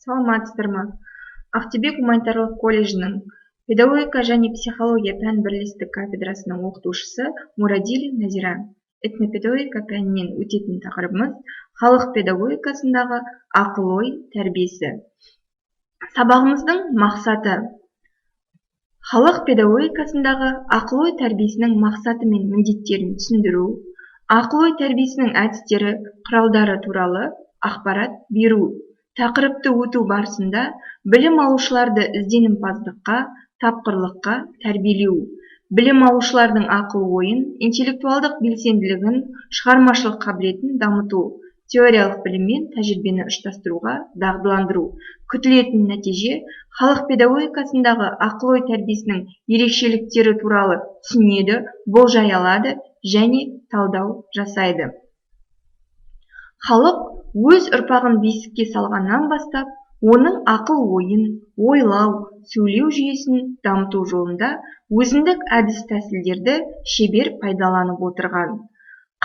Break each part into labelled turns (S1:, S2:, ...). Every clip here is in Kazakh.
S1: Саламатсыздар ма? Ақтөбе гуманитарлық колледжінің педагогика және психология пән бірлестік кафедрасының оқытушысы Мурадили Назира. Этнопедагогика пәнінен өтетін тақырыбымыз халық педагогикасындағы ақыл-ой тәрбиесі. Сабағымыздың мақсаты: халық педагогикасындағы ақыл-ой тәрбиесінің мақсаты мен міндеттерін түсіндіру, ақыл-ой тәрбиесінің әдістері, құралдары туралы ақпарат беру. Тақырыпты өту барысында білім алушыларды ізденімпаздыққа, тапқырлыққа тәрбиелеу, білім алушылардың ақыл-ойын, интеллектуалдық белсенділігін, шығармашылық қабілетін дамыту, теориялық білім мен тәжірибені ұштастыруға дағдыландыру. Күтілетін нәтиже: халық педагогикасындағы ақыл-ой тәрбиесінің ерекшеліктері туралы түсінеді, болжай алады және талдау жасайды. Халық өз ұрпағын бесікке салғаннан бастап, оның ақыл-ойын, ойлау, сөйлеу жүйесін дамыту жолында өзіндік әдіс-тәсілдерді шебер пайдаланып отырған.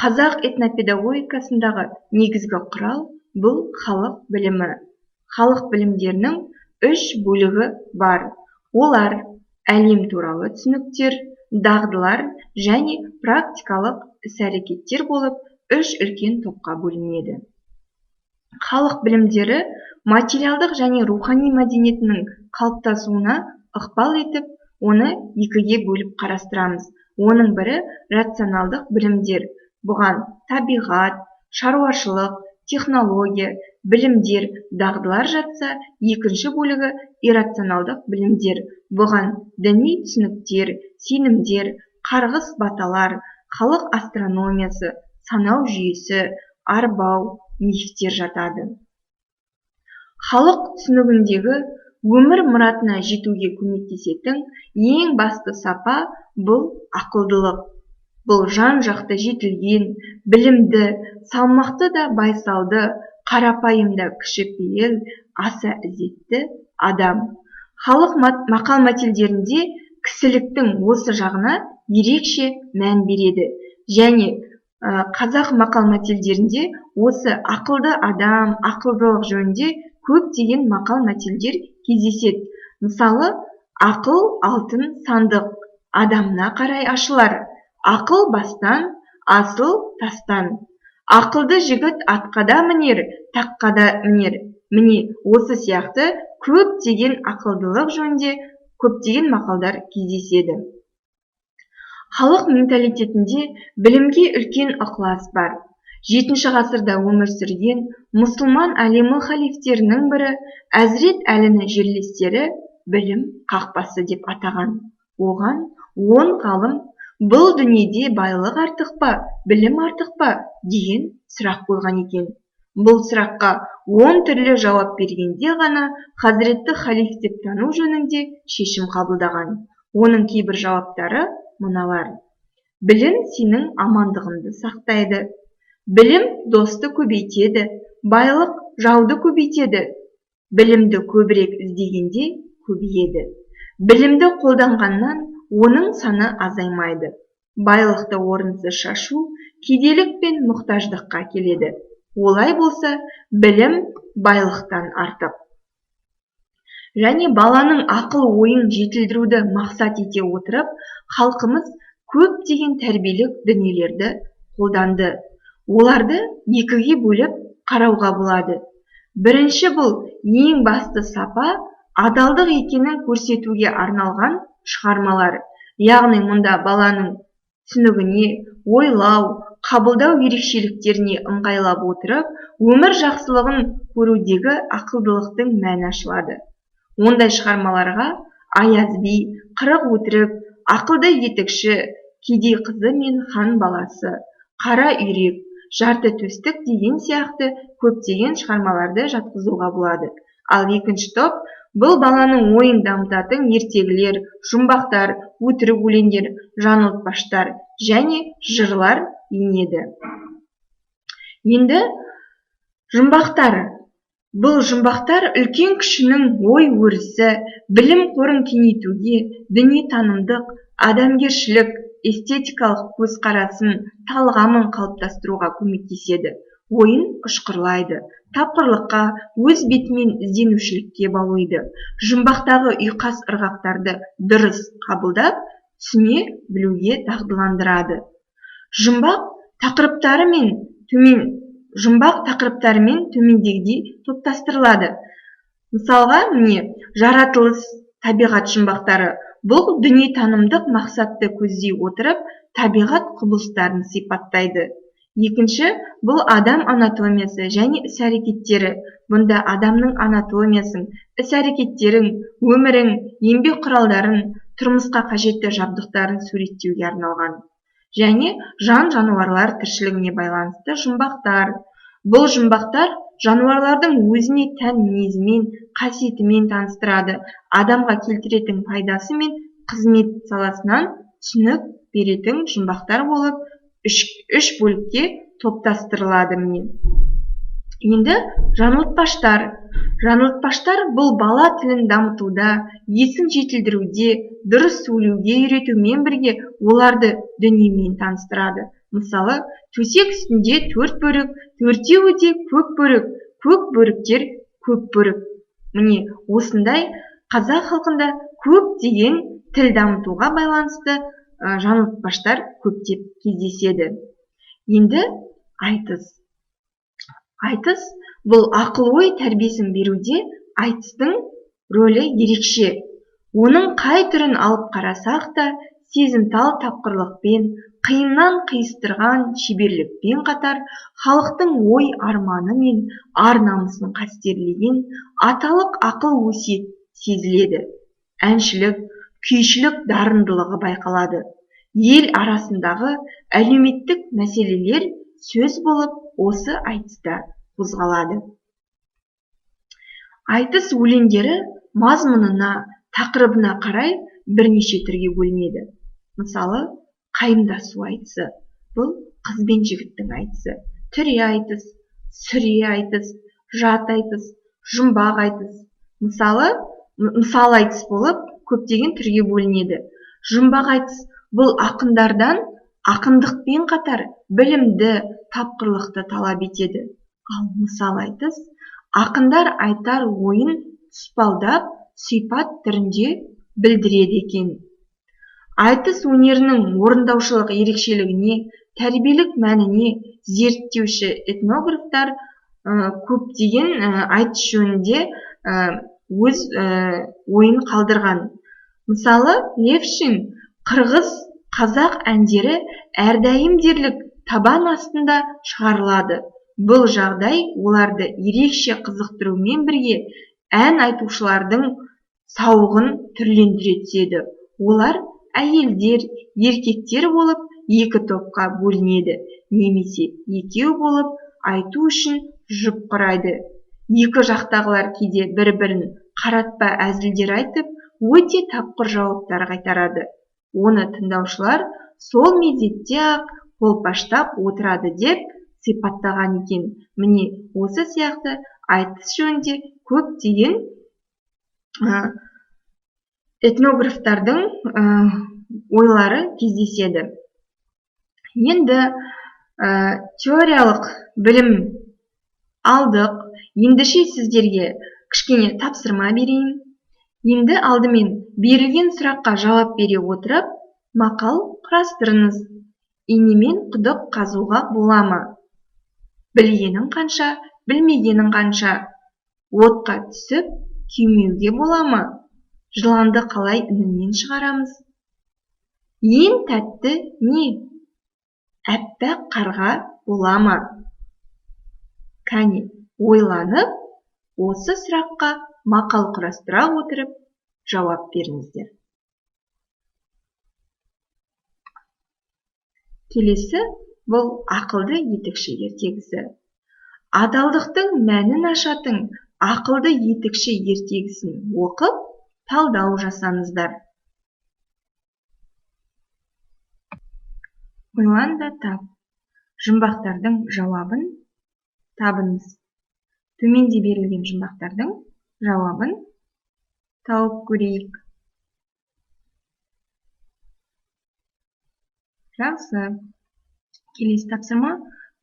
S1: Қазақ этнопедагогикасындағы негізгі құрал бұл халық білімі. Халық білімдерінің 3 бөлігі бар. Олар әлем туралы түсініктер, дағдылар және практикалық іс-әрекеттер болып 3 үлкен топқа бөлінеді. Халық білімдері материалдық және рухани мәдениетінің қалыптасуына ықпал етіп, оны 2-ге бөліп қарастырамыз. Оның бірі рационалдық білімдер. Бұған табиғат, шаруашылық, технология, білімдер, дағдылар жатса, екінші бөлігі иррационалдық білімдер. Бұған діни түсініктер, сенімдер, қарғыс баталар, халық астрономиясы, санау жүйесі, арбау, мифтер жатады. Халық түсінігіндегі өмір мұратына жетуге көмектесетін ең басты сапа бұл ақылдылық. Бұл жан-жақты жетілген, білімді, салмақты да байсалды, қарапайым да кішіпейіл, аса ізетті адам. Халық мақал-мәтелдерінде кісіліктің осы жағына ерекше мән береді және қазақ мақал-мәтелдерінде осы ақылды адам, ақылдылық жөнінде көптеген мақал-мәтелдер кездеседі. Мысалы, ақыл алтын сандық, адамына қарай ашылар. Ақыл бастан, асыл тастан. Ақылды жігіт атқада мінер, таққада мінер. Міне, осы сияқты көптеген ақылдылық жөнінде көптеген мақалдар кездеседі. Халық менталитетінде білімге үлкен ықылас бар. 7-ші ғасырда өмір сүрген мұсылман әлемі халифтерінің бірі Әзірет Әліні жерлестері білім қақпасы деп атаған. Оған 10 ғалым бұл дүниеде байлық артық па, білім артық па деген сұрақ қойған екен. Бұл сұраққа 10 түрлі жауап бергенде ғана Хазіретті халиф деп тану жөнінде шешім қабылдаған. Оның кейбір жауаптары мыналар: білім сенің амандығыңды сақтайды. Білім досты көбейтеді, байлық жауды көбейтеді. Білімді көбірек іздегенде көбейеді. Білімді қолданғаннан оның саны азаймайды. Байлықты орынсыз шашу кедейлік пен мұқтаждыққа келеді. Олай болса, білім байлықтан артық. Және баланың ақыл-ойын жетілдіруді мақсат ете отырып, халқымыз көптеген тәрбиелік дүниелерді қолданды. Оларды 2-ге бөліп қарауға болады. Бірінші бұл ең басты сапа адалдық екенін көрсетуге арналған шығармалар. Яғни мұнда баланың түсінігіне, ойлау, қабылдау ерекшеліктеріне ыңғайлап отырып, өмір жақсылығын көрудегі ақылдылықтың мәні ашылады. Ондай шығармаларға Аяз би, Қырық өтірік, Ақылды етікші, Кедей қызы мен хан баласы, Қара үйрек, Жарты төстік деген сияқты көптеген шығармаларды жатқызуға болады. Ал екінші топ бұл баланың ойын дамытатын ертегілер, жұмбақтар, өтірік өлеңдер, жаңылтпаштар және жырлар енеді. Енді жұмбақтар. Бұл жұмбақтар үлкен кішінің ой өрісі, білім қорын кеңейтуге, дүниетанымдық, адамгершілік, эстетикалық көзқарасын, талғамын қалыптастыруға көмектеседі. Ойын ұшқырлайды, тапқырлыққа, өз бетімен ізденушілікке баулиды. Жұмбақтағы ұйқас ырғақтарды дұрыс қабылдап, түсіне білуге дағдыландырады. Жұмбақ тақырыптарымен төмендегідей топтастырылады. Мысалға, жаратылыс, табиғат жұмбақтары. Бұл дүниетанымдық мақсатты көздей отырып, табиғат құбылыстарын сипаттайды. Екінші, бұл адам анатомиясы және іс-әрекеттері. Бұнда адамның анатомиясын, іс-әрекеттерін, өмірін, еңбек құралдарын, тұрмысқа қажетті жабдықтарын суреттеуге арналған. Және жан-жануарлар тіршілігіне байланысты жұмбақтар. Бұл жұмбақтар жануарлардың өзіне тән мінезімен, қасиетімен таныстырады, адамға келтіретін пайдасы мен қызмет саласынан түсінік беретін жұмбақтар болып, үш бөлікке топтастырылады. Енді жаңылтпаштар. Жаңылтпаштар бұл бала тілін дамытуда, есін жетілдіруде, дұрыс сөйлеуге үйретумен бірге оларды дүниемен таныстырады. Мысалы, төсек үстінде 4 бөрік, 4-еуі де көк бөрік, көк бөріктер көп бөрік. Осындай қазақ халқында көптеген тіл дамытуға байланысты жаңылтпаштар көптеп кездеседі. Енді айтыс. Айтыс бұл ақыл-ой тәрбиесін беруде айтыстың рөлі ерекше. Оның қай түрін алып қарасақ та, сезімтал тапқырлықпен, қиыннан қиыстырған шеберлікпен қатар, халықтың ой арманы мен ар намысын қастерлеген аталық ақыл өсиет сезіледі. Әншілік, күйшілік дарындылығы байқалады. Ел арасындағы әлеуметтік мәселелер сөз болып, осы айтыста қозғалады. Айтыс өлеңдері мазмұнына, тақырыбына қарай бірнеше түрге бөлінеді. Мысалы, қайындасу айтысы. Бұл қыз бен жігіттің айтысы. Түре айтыс, сүре айтыс, жат айтыс, жұмбақ айтыс. Мысал айтыс болып, көптеген түрге бөлінеді. Жұмбақ айтыс бұл ақындардан ақындықпен қатар білімді, тапқырлықты талап етеді. Ал мысал айтыс ақындар айтар ойын тұспалдап, сипат түрінде білдіреді екен. Айтыс өнерінің орындаушылық ерекшелігіне, тәрбиелік мәніне зерттеуші этнографтар көптеген айтыс жөнінде өз ойын қалдырған. Мысалы, Левшин қырғыз, қазақ әндері әрдайым дерлік табан астында шығарылады. Бұл жағдай оларды ерекше қызықтырумен бірге ән айтушылардың сауығын түрлендіре түседі. Олар әйелдер, еркектер болып екі топқа бөлінеді, немесе екеу болып айту үшін жұп құрайды. Екі жақтағылар кейде бір-бірін қаратпа әзілдер айтып, өте тапқыр жауаптар қайтарады. Оны тыңдаушылар сол мезетте-ақ қолпаштап отырады деп сипаттаған екен. Осы сияқты айтыс жөнінде көптеген этнографтардың ойлары кездеседі. Енді теориялық білім алдық. Ендеше сіздерге кішкене тапсырма берейін. Енді алдымен берілген сұраққа жауап бере отырып, мақал құрастырыңыз. Инемен құдық қазуға бола ма? Білгенің қанша, білмегенің қанша? Отқа түсіп, күймеуге бола ма? Жыланды қалай інінен шығарамыз? Ең тәтті не? Әппақ қарға бола ма? Кәне, ойланып, осы сұраққа мақал құрастыра отырып жауап беріңіздер. Келесі бұл ақылды етікші ертегісі. Адалдықтың мәнін ашатын ақылды етікші ертегісін оқып, талдау жасаңыздар. Ойлан да тап. Жұмбақтардың жауабын табыңыз. Төменде берілген жұмбақтардың жауабын тауып көрейік. Жақсы. Келесі тапсырма: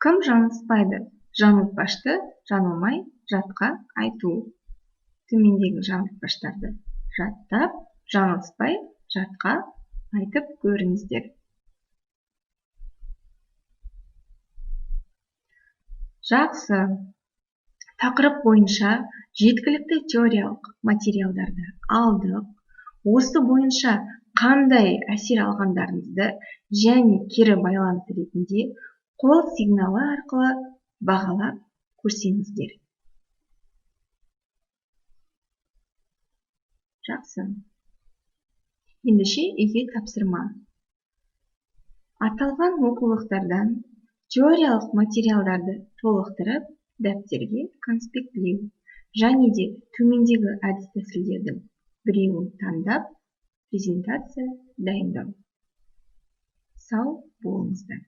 S1: кім жаңылыспайды? Жаңылтпашты жаңылмай жатқа айту. Төмендегі жаңылтпаштарды жаттап, жаңылыспай жатқа айтып көріңіздер. Жақсы. Тақырып бойынша жеткілікті теориялық материалдарды алдық. Осы бойынша қандай әсер алғандарыңызды және кері байланыс ретінде қол сигналы арқылы бағалап көрсеңіздер. Жақсы. Ендеше үйге тапсырма. Аталған оқулықтардан теориялық материалдарды толықтырып, дәптерге конспектлеу және де төмендегі әдіс тәсілдердің біреуін таңдап, презентация дайындау. Сау болыңыздар.